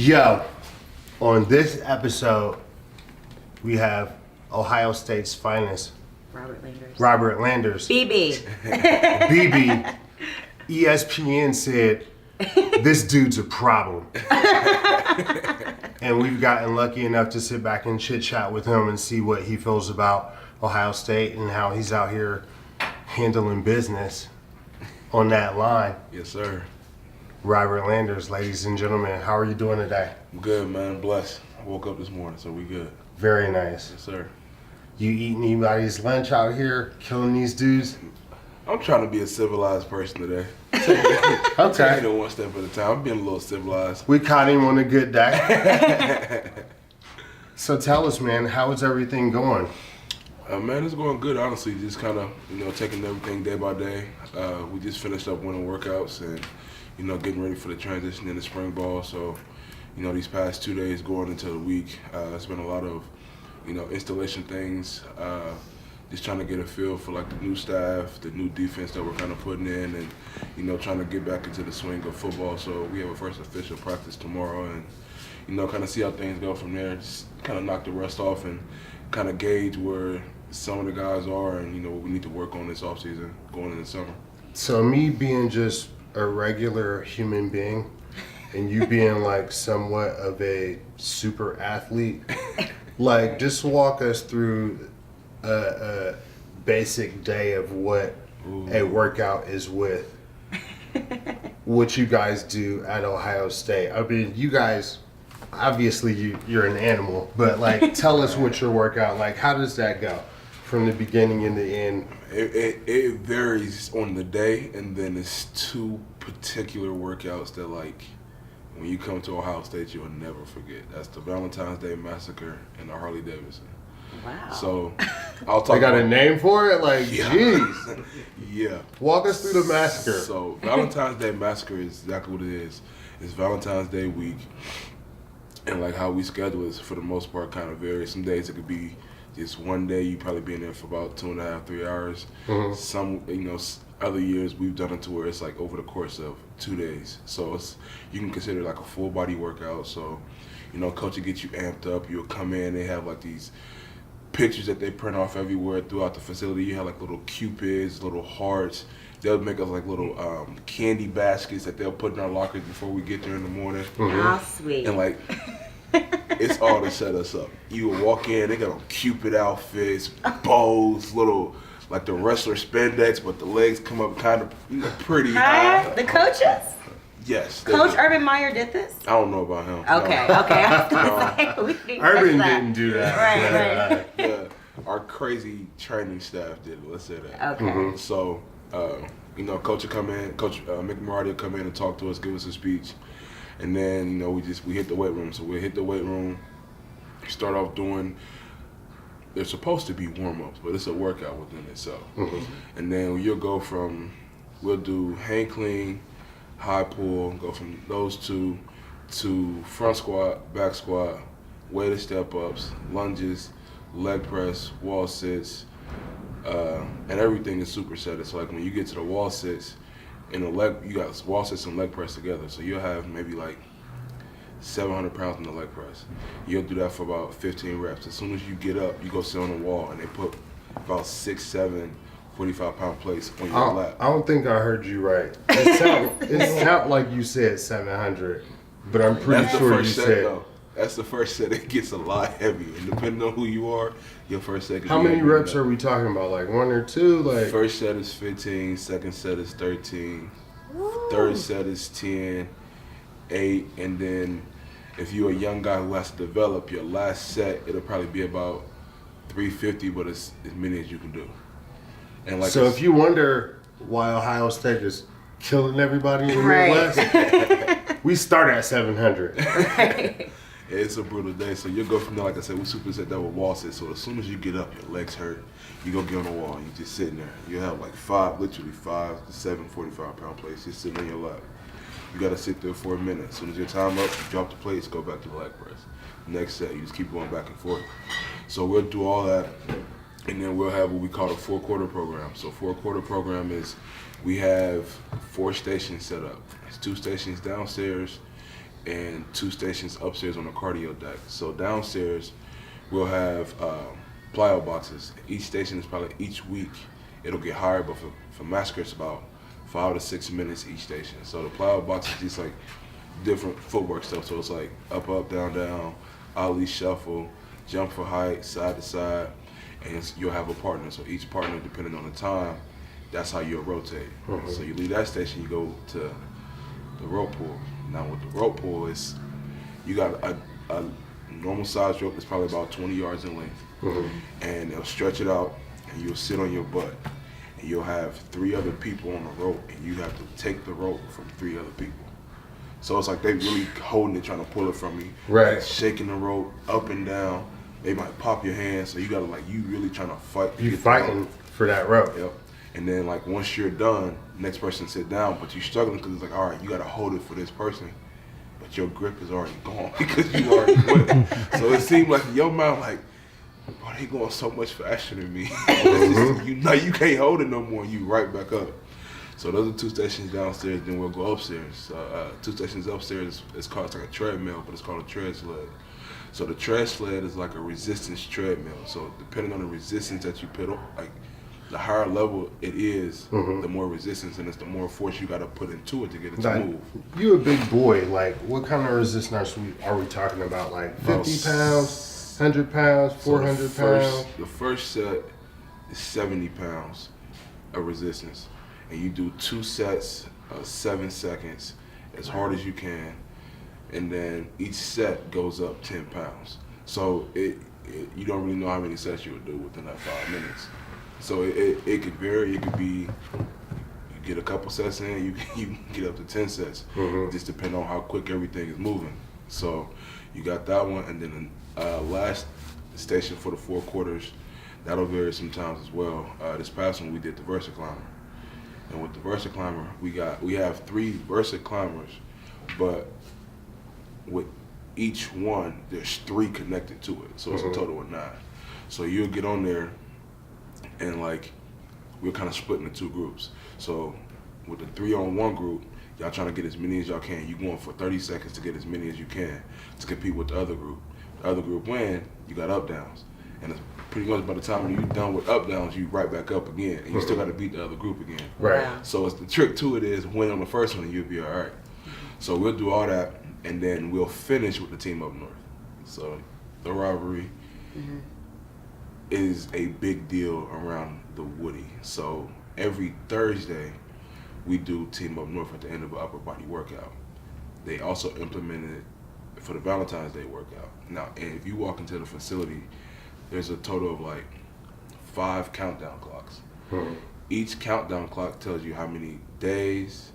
Yo, on this episode, we have Ohio State's finest, Robert Landers. BB. BB. ESPN said, this dude's a problem. And we've gotten lucky enough to sit back and chit chat with him and see what he feels about Ohio State and how he's out here handling business on that line. Yes, sir. Robert Landers, ladies and gentlemen, how are you doing today? I'm good, man. Blessed. I woke up this morning, so we good. Very nice. Yes, sir. You eating anybody's lunch out here, killing these dudes? I'm trying to be a civilized person today. Okay. Taking it one step at a time. I'm being a little civilized. We caught him on a good day. So tell us, man, how is everything going? Man, it's going good, honestly. Just kind of, taking everything day by day. We just finished up winter workouts and, getting ready for the transition into spring ball. So, these past 2 days going into the week, it's been a lot of, installation things. Just trying to get a feel for like the new staff, the new defense that we're kind of putting in, and trying to get back into the swing of football. So we have a first official practice tomorrow, and kind of see how things go from there. Just kind of knock the rust off and kind of gauge where some of the guys are, and what we need to work on this offseason going into the summer. So me being just a regular human being, and you being like somewhat of a super athlete, like just walk us through a basic day of what a workout is with what you guys do at Ohio State. I mean, you guys, obviously you're an animal, but like tell us what your workout, like how does that go from the beginning and the end? It varies on the day, and then it's two particular workouts that like when you come to Ohio State you'll never forget. That's the Valentine's Day Massacre and the Harley Davidson. Wow. So I'll talk. They got a name for it? Like, yeah. Jeez. Yeah. Walk us through the massacre. So Valentine's Day Massacre is exactly what it is. It's Valentine's Day week, and like how we schedule is for the most part kind of varies. Some days it could be just one day. You probably be in there for about 2.5, 3 hours. Mm-hmm. Some other years we've done it to where it's like over the course of 2 days. So you can consider it like a full body workout. So coach will get you amped up. You'll come in. They have like these pictures that they print off everywhere throughout the facility. You have like little cupids, little hearts. They'll make us like little candy baskets that they'll put in our lockers before we get there in the morning. Mm-hmm. How sweet. And like, it's all to set us up. You will walk in, they got on Cupid outfits, bows, little like the wrestler spandex, but the legs come up kind of pretty high. The coaches? Yes. Coach Urban Meyer did this? I don't know about him. Okay. No. I was gonna say, we didn't Urban touch that. didn't do that. Right. Yeah, our crazy training staff did it. Let's say that. Okay. Mm-hmm. So, Coach will come in, Coach Mick Marady will come in and talk to us, give us a speech, and then we hit the weight room. So we hit the weight room, start off doing. They're supposed to be warm-ups, but it's a workout within itself. Mm-hmm. And then we'll do hang clean, high pull, go from those two to front squat, back squat, weighted step-ups, lunges, leg press, wall sits, and everything is supersetted. So like when you get to the wall sits, you got wall sits and leg press together. So you'll have maybe like 700 pounds in the leg press. You'll do that for about 15 reps. As soon as you get up, you go sit on the wall, and they put about 6, 7 45-pound plates on your lap. I don't think I heard you right. It sounded like you said 700, but I'm pretty That's sure the you first set, said. though. That's the first set. It gets a lot heavier, and depending on who you are, your first set. How many reps are we talking about? Like 1 or 2? Like First set is 15. Second set is 13. Third set is 10, 8, and then if you're a young guy who has to develop, your last set it'll probably be about 350, but it's as many as you can do. And like so, if you wonder why Ohio State is killing everybody in the Right. Midwest, we start at 700. Right. it's a brutal day, so you'll go from there. Like I said, we superset that with wall sits. So as soon as you get up, your legs hurt. You go get on the wall, and you just sitting there. You have like 5 to 7 45-pound plates just sitting on your lap. You got to sit there for a minute. As soon as your time up, you drop the plates, go back to the leg press. Next set, you just keep going back and forth. So we'll do all that, and then we'll have what we call a 4-quarter program. So 4-quarter program is we have 4 stations set up. It's 2 stations downstairs and 2 stations upstairs on the cardio deck. So downstairs, we'll have plyo boxes. Each station is probably each week it'll get higher, but for massacre it's about 5 to 6 minutes each station. So the plyo box is just like different footwork stuff. So it's like up, up, down, down, ollie, shuffle, jump for height, side to side, and you'll have a partner. So each partner, depending on the time, that's how you'll rotate. So you leave that station, you go to the rope pull. Now with the rope pull, it's you got a normal size rope that's probably about 20 yards in length, and they'll stretch it out, and you'll sit on your butt, and you'll have 3 other people on the rope, and you have to take the rope from 3 other people. So it's like they really holding it, trying to pull it from you, Right. shaking the rope up and down. They might pop your hand, so you gotta like you really trying to fight. to You get the rope. fighting for that rope. Yep. And then like once you're done, next person sit down, but you're struggling because it's like, all right, you gotta hold it for this person, but your grip is already gone because you already went. So it seemed like in your mind, like, bro, they going so much faster than me. It's just, you can't hold it no more. And you right back up. So those are 2 stations downstairs. Then we'll go upstairs. 2 stations upstairs. It's like a treadmill, but it's called a tread sled. So the tread sled is like a resistance treadmill. So depending on the resistance that you put on, like the higher level it is, the more resistance, and it's the more force you got to put into it to get it to Like, move. you a big boy. Like, what kind of resistance are we talking about? Like 50 pounds, 100 pounds, 400 pounds? The first set is 70 pounds of resistance, and you do 2 sets of 7 seconds as hard as you can, and then each set goes up 10 pounds. So you don't really know how many sets you would do within that 5 minutes. So it could vary. It could be you get a couple sets in, you can get up to 10 sets. It just depends on how quick everything is moving. So you got that one, and then the last station for the 4 quarters, that'll vary sometimes as well. This past one we did the Versa Climber, and with the Versa Climber we have 3 Versa Climbers, but with each one there's 3 connected to it, so it's a total of 9. So you'll get on there, and like we're kind of split into 2 groups. So with the 3-on-1 group, y'all trying to get as many as y'all can. You going for 30 seconds to get as many as you can to compete with the other group. The other group win, you got up downs, and it's pretty much by the time you're done with up downs, you right back up again, and you still got to beat the other group again. Right. Wow. So it's the trick to it is win on the first one and you'll be all right. So we'll do all that, and then we'll finish with the team up north. So the rivalry is a big deal around the Woody. So every Thursday we do team up north at the end of an upper body workout. They also implemented it for the Valentine's Day workout. Now, and if you walk into the facility, there's a total of like 5 countdown clocks. Each countdown clock tells you how many days,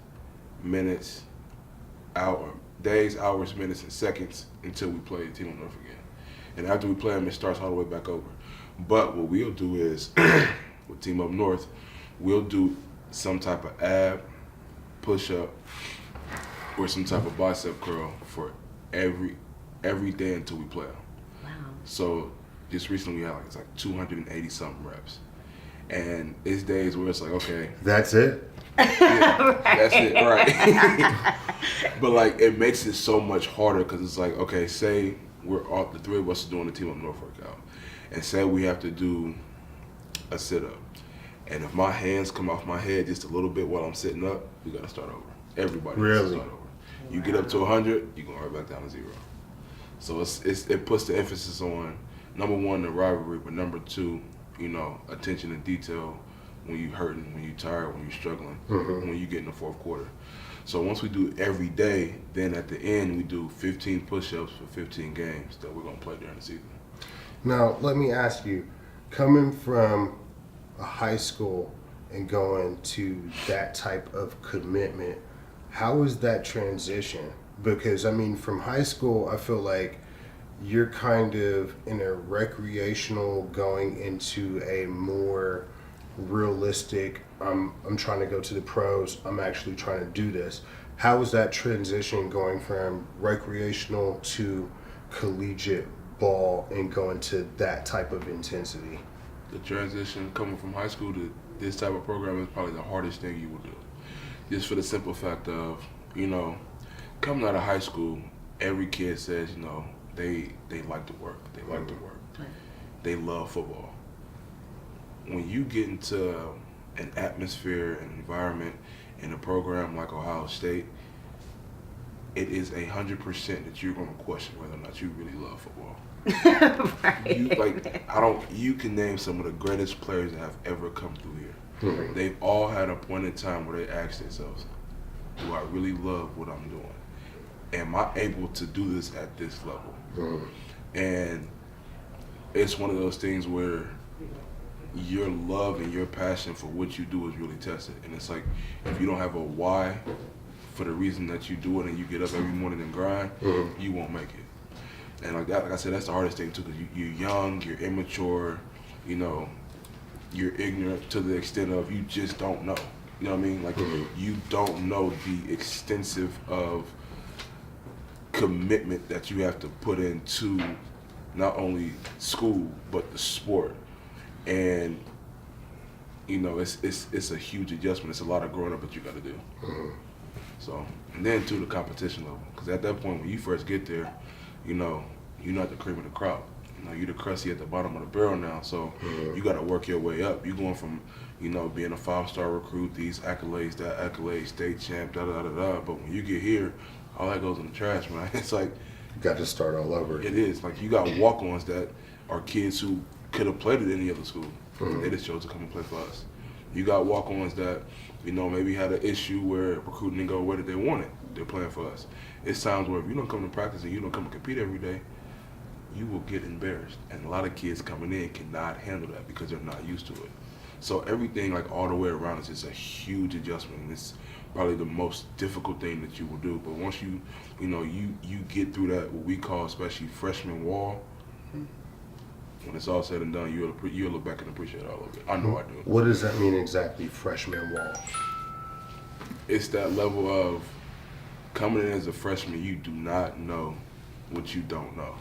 minutes, hours, minutes, and seconds until we play Team Up North again. And after we play them, it starts all the way back over. But what we'll do is, with Team Up North, we'll do some type of ab, push-up, or some type of bicep curl for every day until we play them. Wow. So just recently we had it's like 280 something reps, and it's days where it's like, okay, That's it? yeah, that's it, right? But like it makes it so much harder because it's like, okay, say we're all the 3 of us are doing the Team Up North workout, and say we have to do a sit-up, and if my hands come off my head just a little bit while I'm sitting up, we gotta start over. Everybody has to Really? start over. You get up to 100, you go right back down to 0. So it puts the emphasis on, number 1, the rivalry, but number 2, attention to detail when you're hurting, when you're tired, when you're struggling, when you get in the 4th quarter. So once we do every day, then at the end we do 15 push-ups for 15 games that we're gonna play during the season. Now, let me ask you, coming from a high school and going to that type of commitment, how was that transition? Because, I mean, from high school, I feel like you're kind of in a recreational going into a more realistic, I'm trying to go to the pros, I'm actually trying to do this. How was that transition going from recreational to collegiate ball and going to that type of intensity? The transition coming from high school to this type of program is probably the hardest thing you will do. Just for the simple fact of, coming out of high school, every kid says, you know, they like to work. They like to work. Right. They love football. When you get into an atmosphere, an environment, in a program like Ohio State, it is 100% that you're going to question whether or not you really love football. Right. You can name some of the greatest players that have ever come through here. Mhm. They've all had a point in time where they asked themselves, do I really love what I'm doing? Am I able to do this at this level? Mhm. And it's one of those things where your love and your passion for what you do is really tested. And it's like, if you don't have a why for the reason that you do it and you get up every morning and grind, Mhm. you won't make it. And like I said, that's the hardest thing too, because you're young, you're immature, you know, you're ignorant to the extent of you just don't know. You know what I mean? Like, Mhm. you don't know the extensive of commitment that you have to put into not only school but the sport. And you know, it's a huge adjustment. It's a lot of growing up that you got to do. Mhm. So, and then to the competition level, because at that point when you first get there, you know, you're not the cream of the crop. You know, you're the crusty at the bottom of the barrel now. So Mhm. you got to work your way up. You're going from, you know, being a 5-star recruit, these accolades, that accolade, state champ, da da da da. But when you get here, all that goes in the trash, man. It's like, You got to start all over. it is. Like, you got walk-ons that are kids who could have played at any other school. Mhm. They just chose to come and play for us. You got walk-ons that, you know, maybe had an issue where recruiting didn't go the way that they wanted. They're playing for us. It's times where if you don't come to practice and you don't come and compete every day, you will get embarrassed. And a lot of kids coming in cannot handle that because they're not used to it. So everything, like, all the way around is just a huge adjustment. And it's probably the most difficult thing that you will do. But once you know, you get through that, what we call especially freshman wall, when it's all said and done, you'll look back and appreciate all of it. I know I do. What does that mean exactly, freshman wall? It's that level of coming in as a freshman, you do not know what you don't know.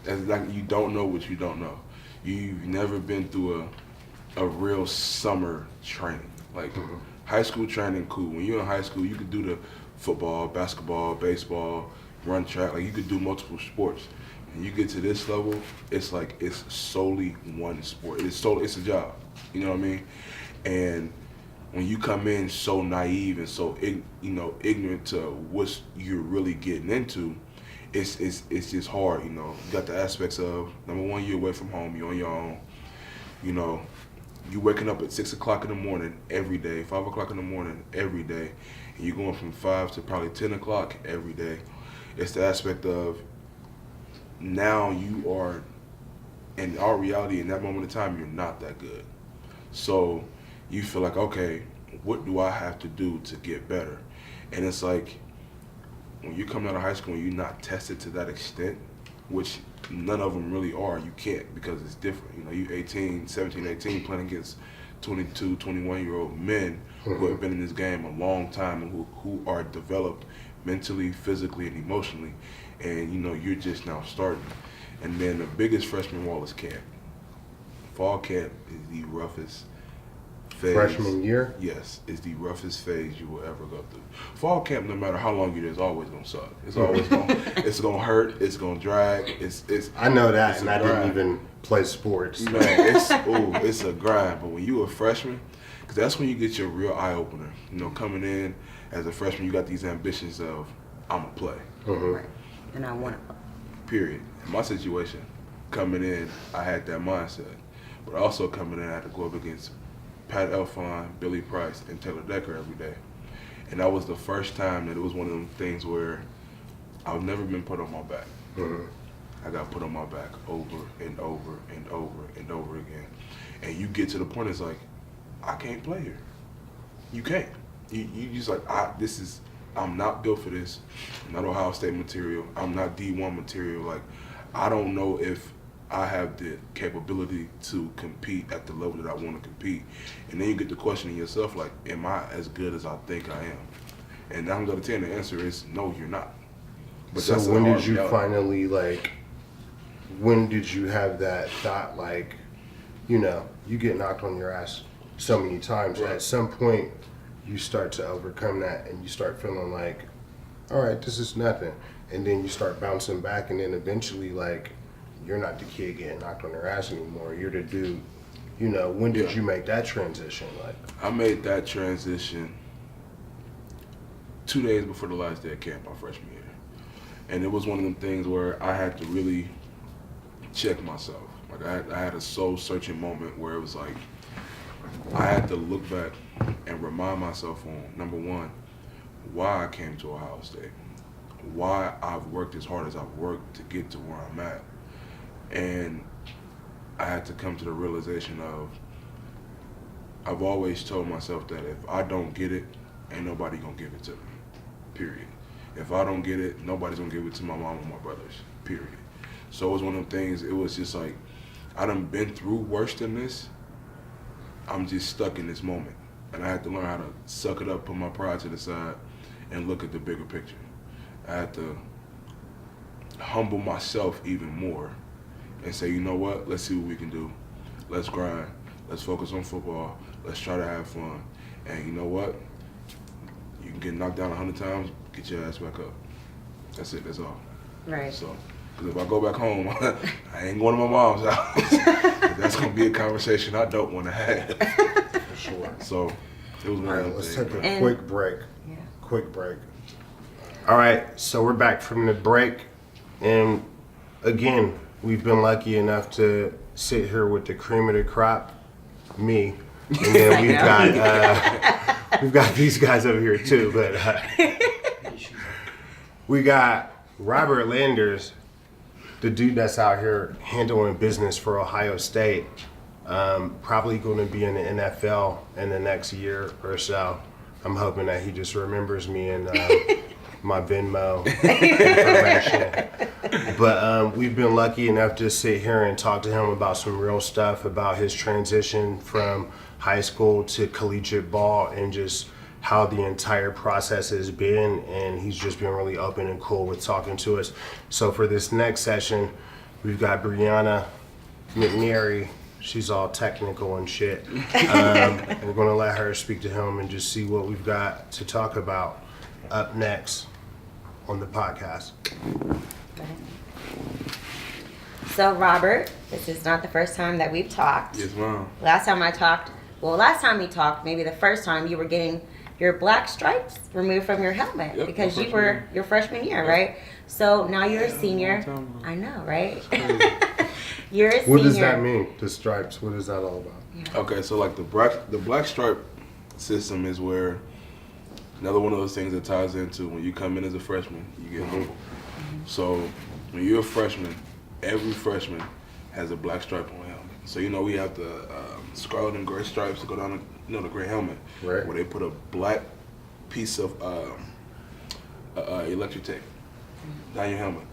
It's like you don't know what you don't know. You've never been through a real summer training. Like, Mhm. high school training, cool. When you're in high school, you could do the football, basketball, baseball, run track. Like, you could do multiple sports. When you get to this level, it's like it's solely one sport. It's a job. You know what I mean? And when you come in so naive and so ignorant to what you're really getting into, it's just hard. You know, you got the aspects of, number one, you're away from home, you're on your own. You know, you waking up at 6 o'clock in the morning every day, 5 o'clock in the morning every day, and you're going from 5 to probably 10 o'clock every day. It's the aspect of, now you are, in our reality, in that moment of time, you're not that good. So you feel like, okay, what do I have to do to get better? And it's like, when you come out of high school and you're not tested to that extent, which none of them really are, you can't, because it's different. You know, you 17, 18, playing against 22, 21-year-old men who have been in this game a long time and who are developed mentally, physically, and emotionally. And, you know, you're just now starting. And then the biggest freshman wall is camp. Fall camp is the roughest phase. Freshman year? Yes, is the roughest phase you will ever go through. Fall camp, no matter how long you're there, is always gonna suck. It's always it's gonna hurt. It's gonna drag. It's. I know that, it's and a I didn't grind. even play sports. Man, it's a grind. But when you a freshman, because that's when you get your real eye opener. You know, coming in as a freshman, you got these ambitions of, I'm gonna play. Mhm. Right. And I want to. Period. In my situation, coming in, I had that mindset. But also coming in, I had to go up against Pat Elfon, Billy Price, and Taylor Decker every day. And that was the first time that it was one of them things where I've never been put on my back. Mhm. I got put on my back over and over and over and over again. And you get to the point, it's like, I can't play here. You can't. You just like, I'm not built for this. I'm not Ohio State material. I'm not D1 material. Like, I don't know if I have the capability to compete at the level that I want to compete. And then you get to questioning yourself, like, am I as good as I think I am? And I'm going to tell you the answer is no, you're not. But So that's the when hard did you reality. finally, like, when did you have that thought, like, you know, you get knocked on your ass so many times. Right. At some point, you start to overcome that and you start feeling like, all right, this is nothing. and then you start bouncing back, and then eventually, like, you're not the kid getting knocked on their ass anymore. You're the dude. You know, when did you make that transition? Like, I made that transition 2 days before the last day of camp my freshman year. And it was one of them things where I had to really check myself. Like I had a soul searching moment where it was like I had to look back and remind myself on, number one, why I came to Ohio State, why I've worked as hard as I've worked to get to where I'm at. And I had to come to the realization of, I've always told myself that if I don't get it, ain't nobody gonna give it to me, period. If I don't get it, nobody's gonna give it to my mom or my brothers, period. So it was one of them things, it was just like, I done been through worse than this. I'm just stuck in this moment. And I had to learn how to suck it up, put my pride to the side, and look at the bigger picture. I had to humble myself even more and say, you know what, let's see what we can do. Let's grind. Let's focus on football. Let's try to have fun. And you know what? You can get knocked down 100 times, get your ass back up. That's it, that's all. Right. So, because if I go back home, I ain't going to my mom's house. That's going to be a conversation I don't want to have. for sure. So, it was one All of right, them let's things. take a And- quick break. Yeah. Quick break. All right, so we're back from the break, and again, we've been lucky enough to sit here with the cream of the crop, me, and then we've got these guys over here too. But we got Robert Landers, the dude that's out here handling business for Ohio State. Probably going to be in the NFL in the next year or so. I'm hoping that he just remembers me and my Venmo information. But we've been lucky enough to sit here and talk to him about some real stuff about his transition from high school to collegiate ball and just how the entire process has been. And he's just been really open and cool with talking to us. So for this next session, we've got Brianna McNary. She's all technical and shit. We're going to let her speak to him and just see what we've got to talk about up next on the podcast. So, Robert, this is not the first time that we've talked. Yes, ma'am. Last time we talked, maybe the first time, you were getting your black stripes removed from your helmet Yep, because my you freshman were year. your freshman year, Yep. right? So now you're a senior. long time ago. I know, right? You're a senior. What does that mean, the stripes? What is that all about? Okay, so like the black stripe system is where another one of those things that ties into when you come in as a freshman, you get labeled. So when you're a freshman, every freshman has a black stripe on their helmet. So you know we have the scarlet and gray stripes to go down the gray helmet, Right. where they put a black piece of electric tape down your helmet,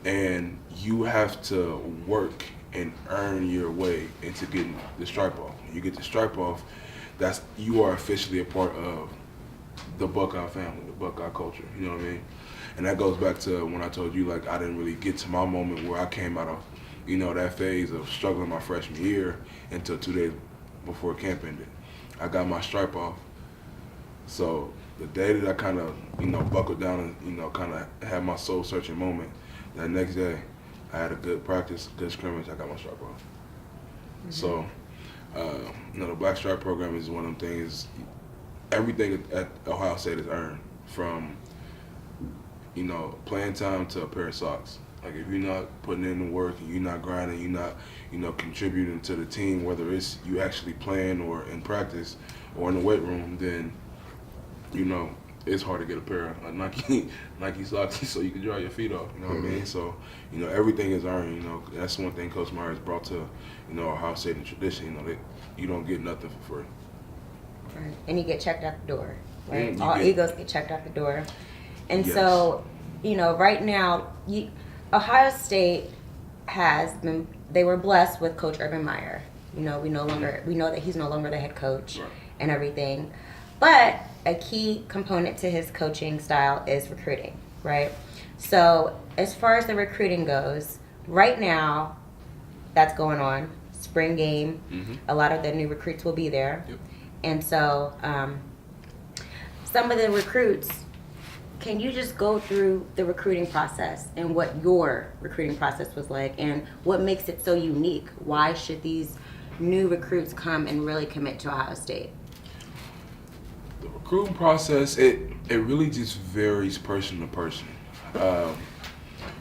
and you have to work and earn your way into getting the stripe off. When you get the stripe off, you are officially a part of the Buckeye family, the Buckeye culture. You know what I mean? And that goes back to when I told you, like, I didn't really get to my moment where I came out of, that phase of struggling my freshman year until 2 days before camp ended. I got my stripe off. So the day that I kind of, buckled down and, kind of had my soul searching moment, that next day I had a good practice, good scrimmage, I got my stripe off. Mm-hmm. So, the Black Stripe program is one of them things, everything at Ohio State is earned, from, playing time to a pair of socks. Like, if you're not putting in the work and you're not grinding, you're not, contributing to the team, whether it's you actually playing or in practice or in the weight room, then, it's hard to get a pair of Nike socks so you can dry your feet off. You know what I mean? So, everything is earned. That's one thing Coach Myers brought to, Ohio State and tradition. That you don't get nothing for free. Right. And you get checked out the door, right? You All get- egos get checked out the door. And Yes. so, right now, Ohio State they were blessed with Coach Urban Meyer. We know that he's no longer the head coach Right. and everything. But a key component to his coaching style is recruiting, right? So as far as the recruiting goes, right now, that's going on. Spring game, Mhm. a lot of the new recruits will be there. Yep. And so some of the recruits can you just go through the recruiting process and what your recruiting process was like and what makes it so unique? Why should these new recruits come and really commit to Ohio State? The recruiting process, it really just varies person to person.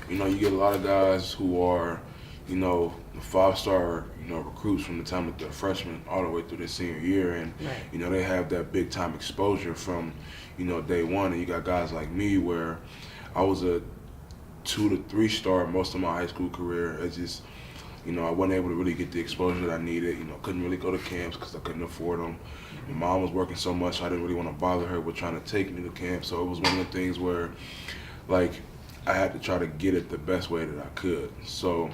You know, you get a lot of guys who are, you know, 5-star, you know, recruits from the time that they're freshmen all the way through their senior year, and Right. you know, they have that big time exposure from, you know, day one. And you got guys like me where I was a 2 to 3-star most of my high school career. It's just, you know, I wasn't able to really get the exposure that I needed. You know, couldn't really go to camps because I couldn't afford them. My mom was working so much, so I didn't really want to bother her with trying to take me to camp. So it was one of the things where, like, I had to try to get it the best way that I could. So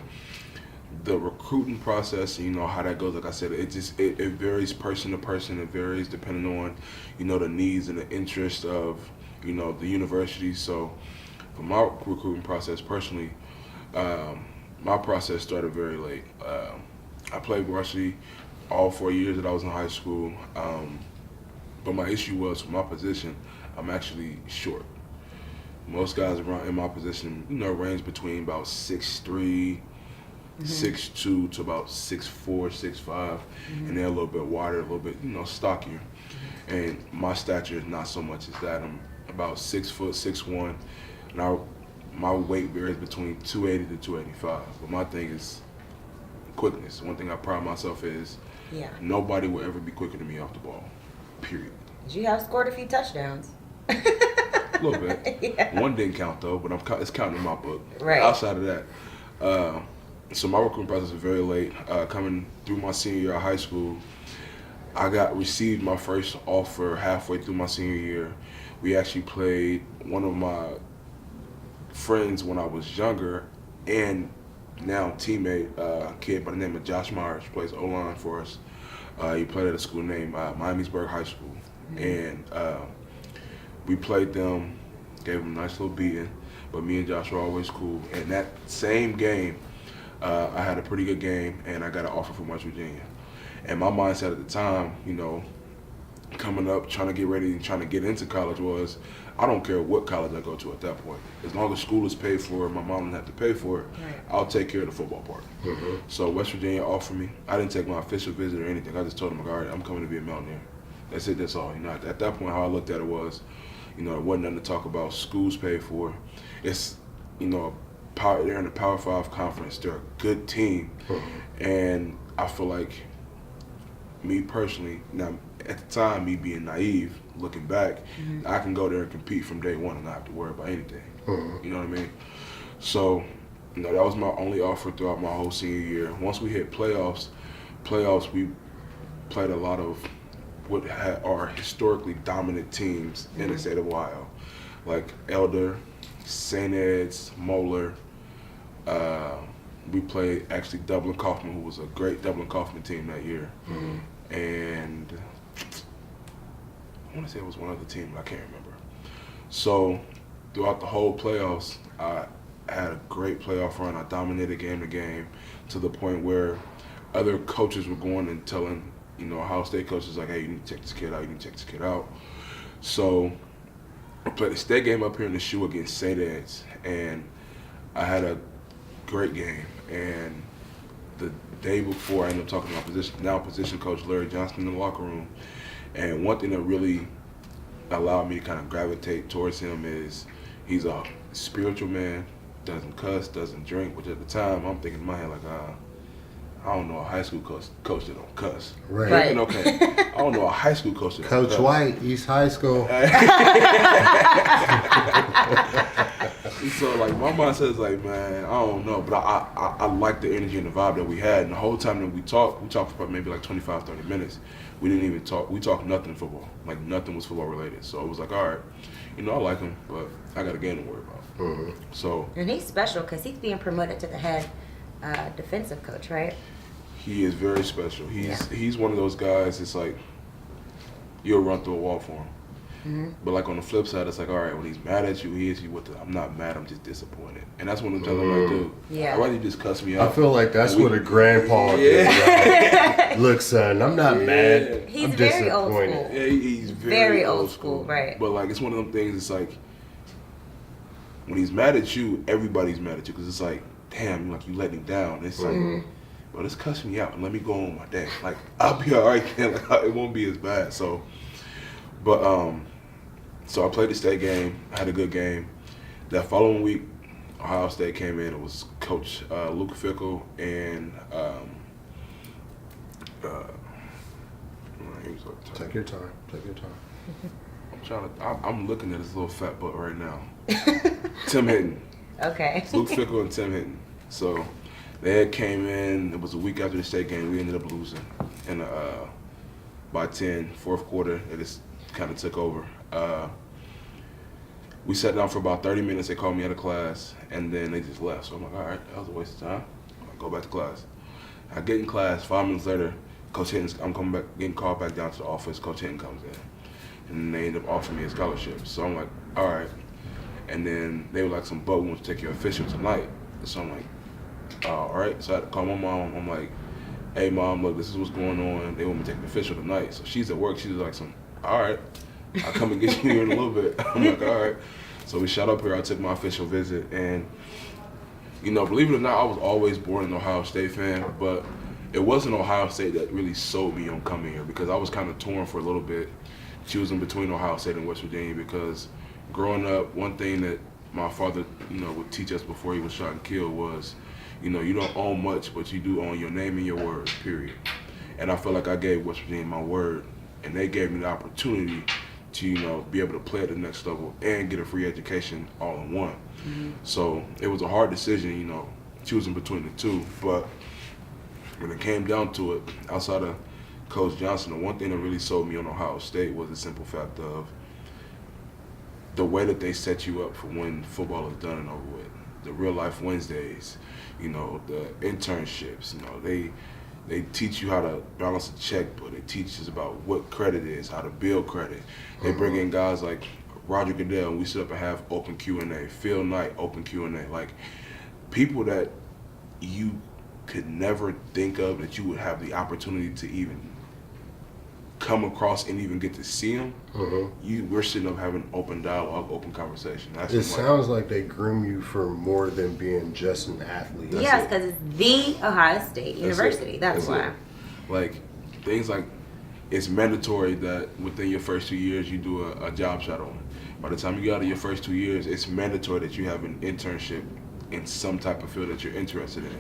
the recruiting process, you know, how that goes, like I said, it varies person to person. It varies depending on, you know, the needs and the interest of, you know, the university. So for my recruiting process personally, my process started very late. I played varsity all 4 years that I was in high school, but my issue was for my position, I'm actually short. Most guys around in my position, you know, range between about 6'3", 6'2" to about 6'4", 6'5", and they're a little bit wider, a little bit, you know, stockier. And my stature is not so much as that. I'm about 6 foot, 6'1", and my weight varies between 280 to 285. But my thing is quickness. One thing I pride myself is Yeah. nobody will ever be quicker than me off the ball. Period. You have scored a few touchdowns. A little bit. Yeah. One didn't count though, but it's counting in my book. Right. Outside of that, so my recruiting process was very late. Coming through my senior year of high school, I received my first offer halfway through my senior year. We actually played one of my friends when I was younger, and now teammate, kid by the name of Josh Myers, plays O-line for us. He played at a school named Miamisburg High School, and we played them, gave them a nice little beating, but me and Josh were always cool. And that same game, I had a pretty good game, and I got an offer from West Virginia. And my mindset at the time, you know, coming up, trying to get ready and trying to get into college was, I don't care what college I go to at that point. As long as school is paid for, my mom doesn't have to pay for it, Right. I'll take care of the football part. So West Virginia offered me. I didn't take my official visit or anything. I just told them, all right, I'm coming to be a Mountaineer. That's it, that's all. You know, at that point, how I looked at it was, you know, it wasn't nothing to talk about. School's paid for. It's, you know, they're in the Power 5 conference. They're a good team. And I feel like, me personally, now at the time, me being naive, looking back, I can go there and compete from day one and not have to worry about anything. You know what I mean? So, you know, that was my only offer throughout my whole senior year. Once we hit playoffs, we played a lot of what are historically dominant teams in the state of Ohio, like Elder, St. Ed's, Moeller. We played actually Dublin Kaufman, who was a great Dublin Kaufman team that year. And I want to say it was one other team, but I can't remember. So throughout the whole playoffs, I had a great playoff run. I dominated game to game to the point where other coaches were going and telling, you know, Ohio State coaches, like, hey, you need to check this kid out, you need to check this kid out. So I played the state game up here in the shoe against St. Ed's, and I had a great game. And the day before, I ended up talking to my position coach, Larry Johnson, in the locker room. And one thing that really allowed me to kind of gravitate towards him is he's a spiritual man, doesn't cuss, doesn't drink, which at the time I'm thinking in my head, like, I don't know a high school coach that don't cuss. Right. Right. And okay, I don't know a high school coach that don't Coach cuss. White, East High School. So like my mindset is like, man, I don't know, but I like the energy and the vibe that we had. And the whole time that we talked for maybe like 25, 30 minutes. We didn't even talk. We talked nothing football. Like nothing was football related. So it was like, all right, you know, I like him, but I got a game to worry about. So And he's special because he's being promoted to the head defensive coach, right? he is very special. He's one of those guys. It's like you'll run through a wall for him. But like on the flip side, it's like, all right, when he's mad at you, he hits you with the, I'm not mad, I'm just disappointed. And that's what I'm telling him, like, dude, Yeah. I'd rather you just cuss me I out. feel like that's what a grandpa did. Right? Look, son, I'm not mad. He's I'm very old disappointed. school. Yeah, he's very, Very old old school, right. But like, it's one of them things. It's like when he's mad at you, everybody's mad at you because it's like, damn, like you let him down. It's like, bro, this cuss me out and let me go on my day. Like I'll be all right, man. Like, it won't be as bad. So, but so I played the state game. I had a good game. That following week, Ohio State came in. It was Coach Luke Fickell and Take your time. Take your time. I'm looking at his little fat butt right now. Tim Hinton. Okay. It's Luke Fickell and Tim Hinton. So they had came in. It was a week after the state game. We ended up losing, and by 10, fourth quarter, it just kind of took over. We sat down for about 30 minutes. They called me out of class, and then they just left. So I'm like, all right, that was a waste of time. I'll go back to class. I get in class. 5 minutes later, Coach Hinton, I'm coming back, getting called back down to the office. Coach Hinton comes in, and they end up offering me a scholarship. So I'm like, all right. And then they were like, some bug wants to take your official tonight. So I'm like, all right. So I had to call my mom. I'm like, hey, Mom, look, this is what's going on. They want me to take the official tonight. So she's at work. She's like, all right, I'll come and get you here in a little bit. I'm like, all right. So we shot up here. I took my official visit. And, you know, believe it or not, I was always born an Ohio State fan. But it wasn't Ohio State that really sold me on coming here because I was kind of torn for a little bit, choosing between Ohio State and West Virginia because growing up, one thing that my father, you know, would teach us before he was shot and killed was, you know, you don't own much, but you do own your name and your word, period. And I felt like I gave West Virginia my word, and they gave me the opportunity to, you know, be able to play at the next level and get a free education all in one. Mm-hmm. So it was a hard decision, you know, choosing between the two. But when it came down to it, outside of Coach Johnson, the one thing that really sold me on Ohio State was the simple fact of the way that they set you up for when football is done and over with. The real life Wednesdays, you know, the internships, you know, they teach you how to balance a checkbook. They teach us about what credit is, how to build credit. They bring in guys like Roger Goodell, and we sit up and have open Q&A. Phil Knight, open Q&A. Like, people that you could never think of that you would have the opportunity to even come across and even get to see them. We're sitting up having open dialogue, open conversation. It sounds like they groom you for more than being just an athlete. Yes, because it's the Ohio State University. That's why. Like, things like, it's mandatory that within your first 2 years you do a job shadow. By the time you get out of your first 2 years, it's mandatory that you have an internship in some type of field that you're interested in.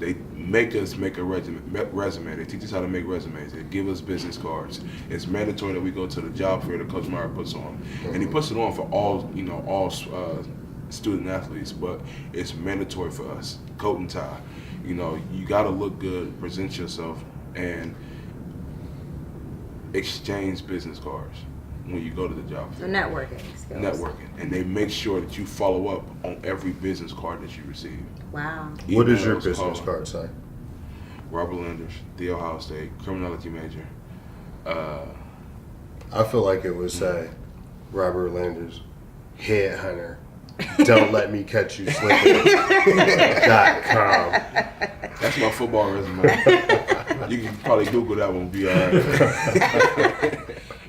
They make us make a resume. They teach us how to make resumes. They give us business cards. It's mandatory that we go to the job fair that Coach Meyer puts on. And he puts it on for all, you know, all student athletes, but it's mandatory for us. Coat and tie. You know, you gotta look good, present yourself, and exchange business cards when you go to the job fair. So networking skills. Networking. And they make sure that you follow up on every business card that you receive. Wow. What does your business card say? Robert Landers, The Ohio State, criminology major. I feel like it would say, Robert Landers, headhunter, don't let me catch you slipping. .com. That's my football resume. You can probably Google that one, be all right.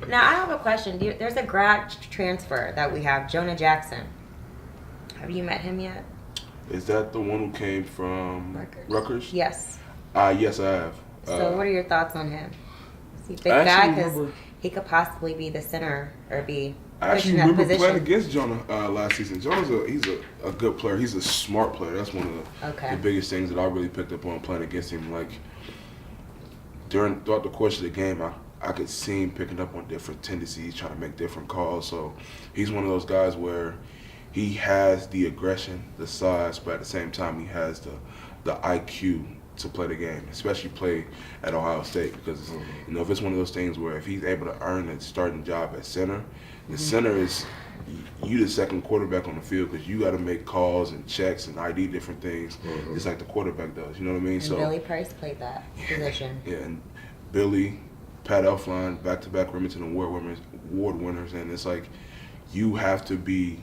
Now, I have a question. There's a grad transfer that we have, Jonah Jackson. Have you met him yet? Is that the one who came from Rutgers? Yes. Yes, I have. So what are your thoughts on him? Is he a big guy? Because he could possibly be the center or be I actually pushing that remember position. playing against Jonah last season. Jonah's he's a good player. He's a smart player. That's one of the biggest things that I really picked up on playing against him. Like, throughout the course of the game, I could see him picking up on different tendencies, trying to make different calls. So he's one of those guys where he has the aggression, the size, but at the same time he has the IQ to play the game, especially play at Ohio State, because you know, if it's one of those things where if he's able to earn a starting job at center, the center is you the second quarterback on the field because you got to make calls and checks and ID different things, just like the quarterback does. You know what I mean? And Billy Price played that position. Yeah, and Billy, Pat Elflein, back-to-back Remington Award winners, and it's like you have to be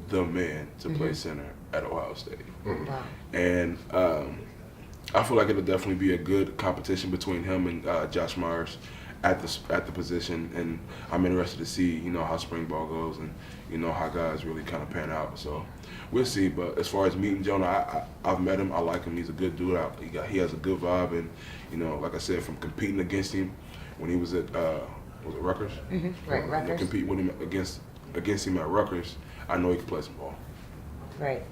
the man to play center at Ohio State. Wow. And I feel like it'll definitely be a good competition between him and Josh Myers at the position, and I'm interested to see how spring ball goes and how guys really kind of pan out. So we'll see. But as far as meeting Jonah, I've met him. I like him. He's a good dude. He has a good vibe, and like I said, from competing against him when he was at was it Rutgers? Mm-hmm. Right, Rutgers. Compete with him against him at Rutgers. I know he can play some ball. Right.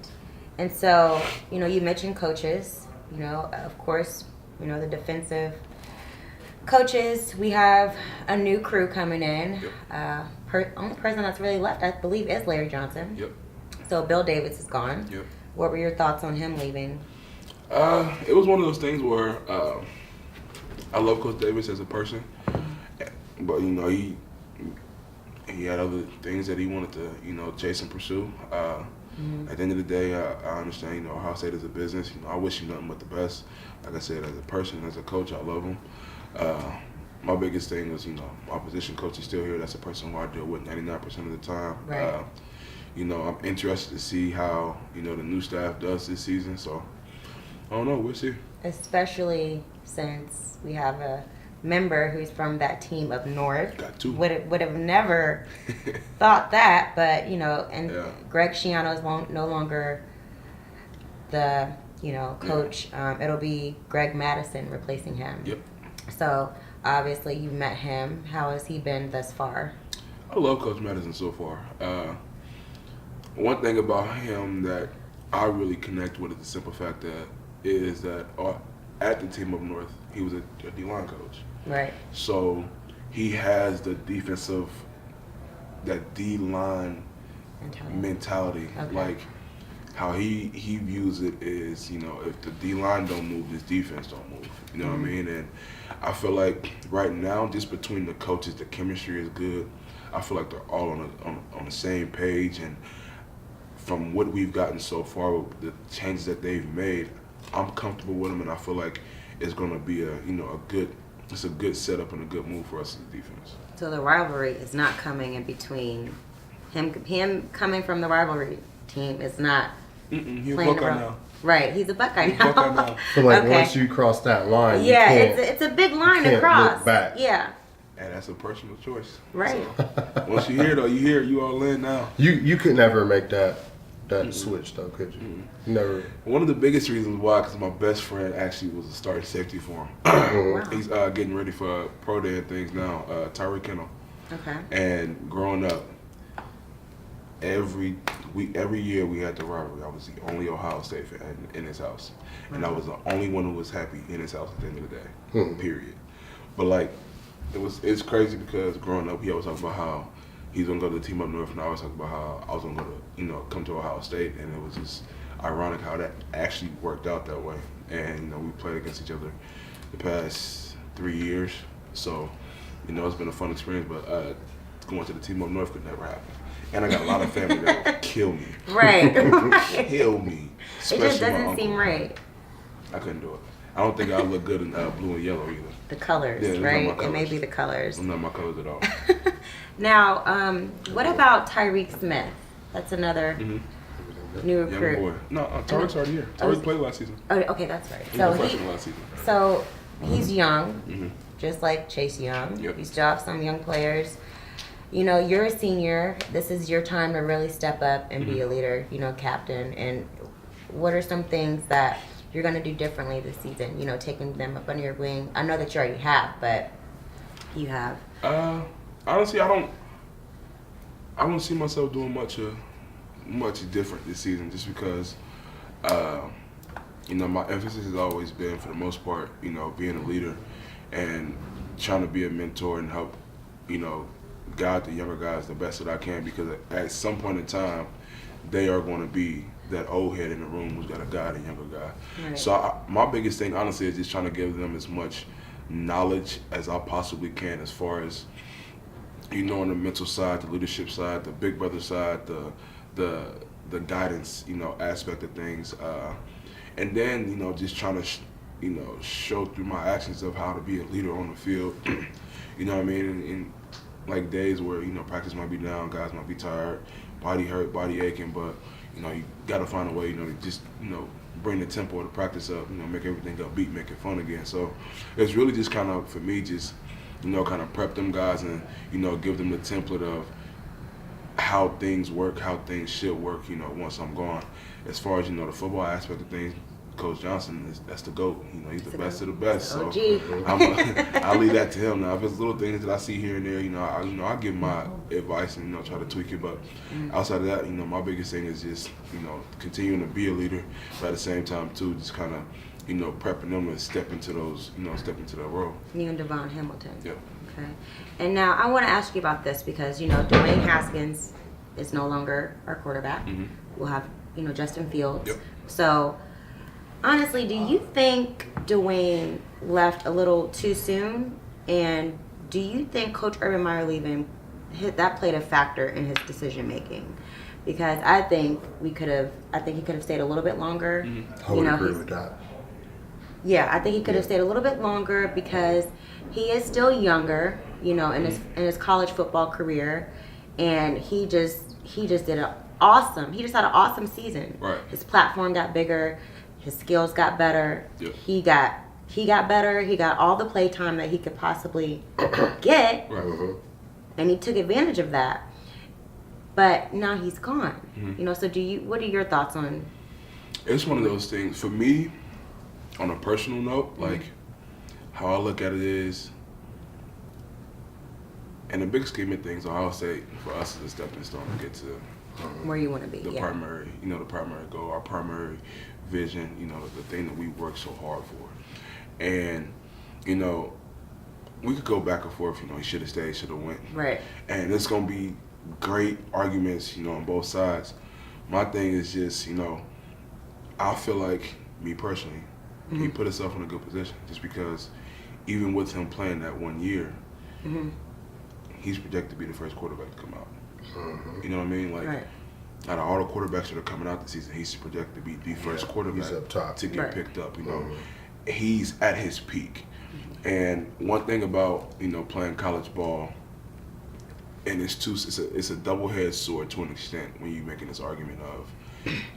And so, you mentioned coaches. Of course, the defensive coaches. We have a new crew coming in. Yep. Only person that's really left, I believe, is Larry Johnson. Yep. So Bill Davis is gone. Yep. What were your thoughts on him leaving? It was one of those things where I love Coach Davis as a person, but he had other things that he wanted to chase and pursue. At the end of the day, I understand Ohio State is a business. I wish him nothing but the best. Like I said, as a person, as a coach, I love him. My biggest thing was my position coach is still here. That's a person who I deal with 99% of the time. Right. I'm interested to see how the new staff does this season. So I don't know. We'll see. Especially since we have a member who's from that team up north. Got two. Would have never thought that, but and Yeah. Greg Schiano is no longer the coach. It'll be Greg Madison replacing him. Yep. So obviously you met him. How has he been thus far? I love Coach Madison so far. One thing about him that I really connect with is the simple fact that at the team up north, he was a D-line coach. Right. So he has the defensive, that D-line mentality. Okay. Like how he views it is, if the D-line don't move, his defense don't move. You know what I mean? And I feel like right now, just between the coaches, the chemistry is good. I feel like they're all on the same page, and from what we've gotten so far, the changes that they've made, I'm comfortable with them, and I feel like it's going to be a good setup and a good move for us as a defense. So the rivalry is not coming in between him coming from the rivalry team is not He's a playing Buckeye around. now. Right, he's a Buckeye He's now. Buckeye now. So like Okay. once you cross that line, Yeah, you can't, it's a big line can't across. look back. Yeah, And that's a personal choice. right. So, once you hear it, you all in now. You could never make that switch though, could you? Never. One of the biggest reasons why, because my best friend actually was a starting safety for him. Wow. He's getting ready for pro day and things now, Tyreek Kennel. Okay. And growing up, every year we had the rivalry. I was the only Ohio State fan in his house, and I was the only one who was happy in his house at the end of the day. Period. But like, it's crazy because growing up, he always talked about how he's gonna go to the team up north, and I always talked about how I was gonna go to come to Ohio State, and it was just ironic how that actually worked out that way. And we played against each other the past 3 years, so it's been a fun experience. But going to the team up north could never happen. And I got a lot of family that would kill me. Right. right. Kill me. It Especially just my doesn't uncle. seem right. I couldn't do it. I don't think I look good in blue and yellow either. The colors, Yeah, it's not right? my It may colors. be the colors. I'm not my colors at all. Now, what about Tyreek Smith? That's another new Young recruit. boy. No, Tarek's already here. Tarek played last season. Oh, okay, that's right. He So was a he, freshman last season. so he's young, Mhm. just like Chase Young. Yep. He's dropped some young players. You're a senior. This is your time to really step up and be a leader. Captain. And what are some things that you're gonna do differently this season? Taking them up under your wing. I know that you already have, but you have. Honestly, I don't see myself doing much different this season, just because my emphasis has always been, for the most part, being a leader and trying to be a mentor and help guide the younger guys the best that I can, because at some point in time they are going to be that old head in the room who's got to guide a younger guy. Right. So my biggest thing, honestly, is just trying to give them as much knowledge as I possibly can, as far as on the mental side, the leadership side, the big brother side, the guidance aspect of things, and then just trying to show through my actions of how to be a leader on the field. You know what I mean? And like days where practice might be down, guys might be tired, body hurt, body aching, but you got to find a way to just bring the tempo of the practice up, make everything upbeat, make it fun again. So it's really just kind of, for me, just you know, kind of prep them guys and, you know, give them the template of how things work, how things should work, you know, once I'm gone. As far as, you know, the football aspect of things, Coach Johnson, that's the GOAT. You know, he's the best of the best. So I'll leave that to him. Now, if it's little things that I see here and there, I give my advice and, try to tweak it. But outside of that, my biggest thing is just, continuing to be a leader, but at the same time, too, just kind of, prepping them to step into that role. You and Devon Hamilton. Yep. Okay. And now I want to ask you about this because, Dwayne Haskins is no longer our quarterback. Mm-hmm. We'll have, Justin Fields. Yep. So, honestly, do you think Dwayne left a little too soon? And do you think Coach Urban Meyer leaving, that played a factor in his decision making? Because I think he could have stayed a little bit longer. Mm-hmm. I would agree with that. Yeah, I think he could have stayed a little bit longer because he is still younger, in his college football career, and he just did he just had an awesome season. Right. His platform got bigger, his skills got better. Yep. He got better. He got all the play time that he could possibly get, Right. Mm-hmm. and he took advantage of that. But now he's gone. Mm-hmm. So what are your thoughts on? It's one of those things for me. On a personal note, like how I look at it is, in the big scheme of things, I'll say for us as a stepping stone to get to Where you want to be? the primary, the primary goal, our primary vision, the thing that we work so hard for. And, we could go back and forth, he should have stayed, should have went. Right. And it's going to be great arguments, on both sides. My thing is just, I feel like, me personally, he put himself in a good position just because even with him playing that 1 year, he's projected to be the first quarterback to come out. Mm-hmm. You know what I mean? Like, Right. out of all the quarterbacks that are coming out this season, he's projected to be the first quarterback He's up top. to get Right. picked up. He's at his peak. And one thing about playing college ball, and it's a double-edged sword to an extent when you're making this argument of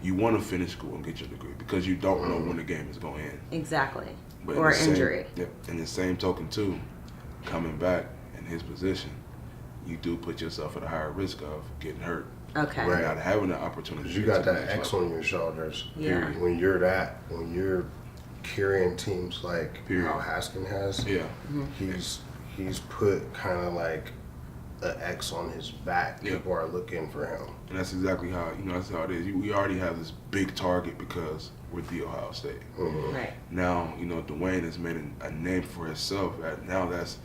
you want to finish school and get your degree because you don't know when the game is going to end. Exactly. But Or in the injury. In the same token, too, coming back in his position, you do put yourself at a higher risk of getting hurt. Okay. Right. Not having the opportunity. Because to you get got to the that next X level. on your shoulders. Yeah. When you're carrying teams like Period. how Haskin has, Yeah. he's put kind of like an X on his back. Yeah. People are looking for him. And that's exactly how, that's how it is. We already have this big target because we're the Ohio State. Mm-hmm. Right. Now, Dwayne has made a name for himself. Now that's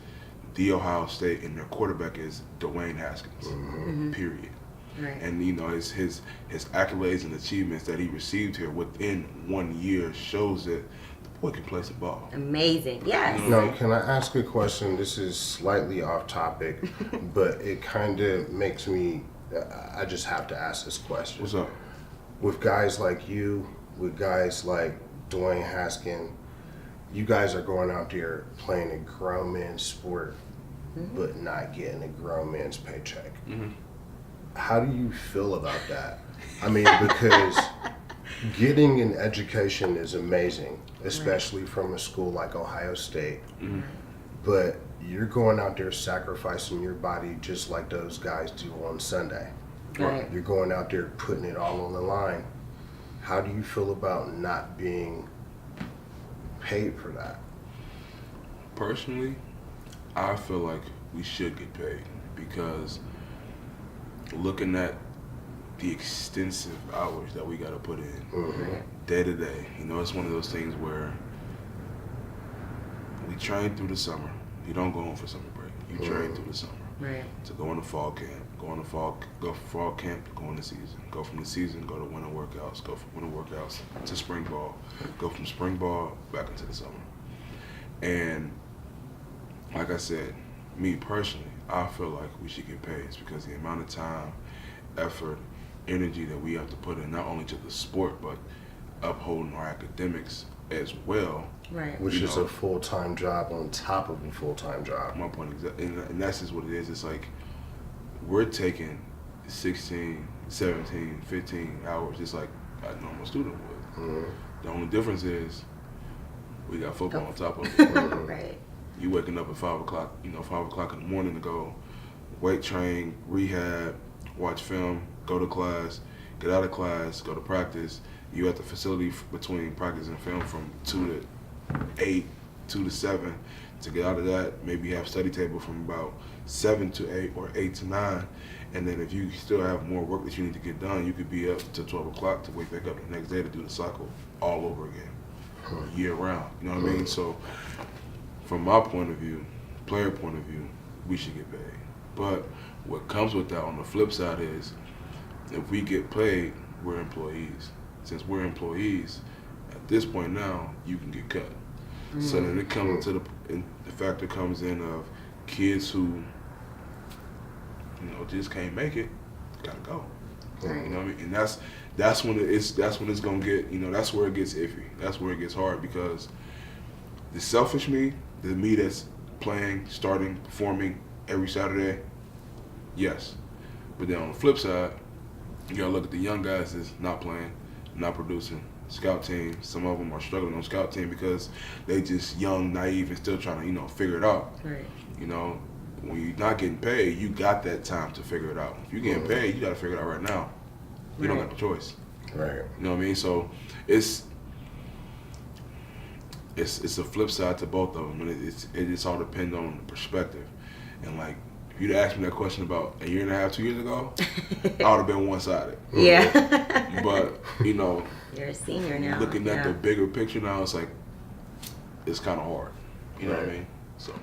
the Ohio State, and their quarterback is Dwayne Haskins, period. Right. And, his accolades and achievements that he received here within 1 year shows that the boy can play some ball. Amazing. Yes. Now, can I ask a question? This is slightly off topic, but it kind of makes me, I just have to ask this question. What's up? With guys like you, with guys like Dwayne Haskin, you guys are going out there playing a grown man's sport, but not getting a grown man's paycheck. How do you feel about that? I mean, because getting an education is amazing, especially from a school like Ohio State. But you're going out there sacrificing your body just like those guys do on Sunday. Right. You're going out there putting it all on the line. How do you feel about not being paid for that? Personally, I feel like we should get paid because looking at the extensive hours that we got to put in day to day, it's one of those things where we train through the summer. You don't go home for summer break. You train through the summer. Right. To go into fall camp, go from fall camp to go into season. Go from the season, go to winter workouts. Go from winter workouts to spring ball. Go from spring ball back into the summer. And like I said, me personally, I feel like we should get paid. It's because the amount of time, effort, energy that we have to put in, not only to the sport, but upholding our academics as well. Right. Which is a full-time job on top of a full-time job. My point exactly, and that's just what it is. It's like we're taking 16, 17, 15 hours just like a normal student would. The only difference is we got football on top of it. Right. You waking up at 5 o'clock, 5 o'clock in the morning to go weight train, rehab, watch film, go to class, get out of class, go to practice. You at the facility between practice and film from 2 to 8, 2 to 7. To get out of that, maybe have study table from about 7 to 8 or 8 to 9. And then if you still have more work that you need to get done, you could be up to 12 o'clock to wake back up the next day to do the cycle all over again, year round. You know what I mean? So from my point of view, player point of view, we should get paid. But what comes with that on the flip side is if we get paid, we're employees. Since we're employees, at this point now, you can get cut. So then it comes to the factor comes in of kids who, just can't make it, gotta go. Right. You know what I mean? And that's when it's gonna get, that's where it gets iffy. That's where it gets hard because the selfish me, the me that's playing, starting, performing every Saturday, yes. But then on the flip side, you gotta look at the young guys that's not playing, not producing. Scout team, some of them are struggling on scout team because they just young, naive, and still trying to, figure it out. Right. When you're not getting paid, you got that time to figure it out. If you're getting paid, you got to figure it out right now. You don't got no choice. Right. You know what I mean? So it's a flip side to both of them, and it just all depends on the perspective. And like, if you'd asked me that question about a year and a half, 2 years ago, I would have been one-sided. Yeah. But you're a senior now. looking at the bigger picture now, it's like it's kind of hard. You know what I Right. mean? So.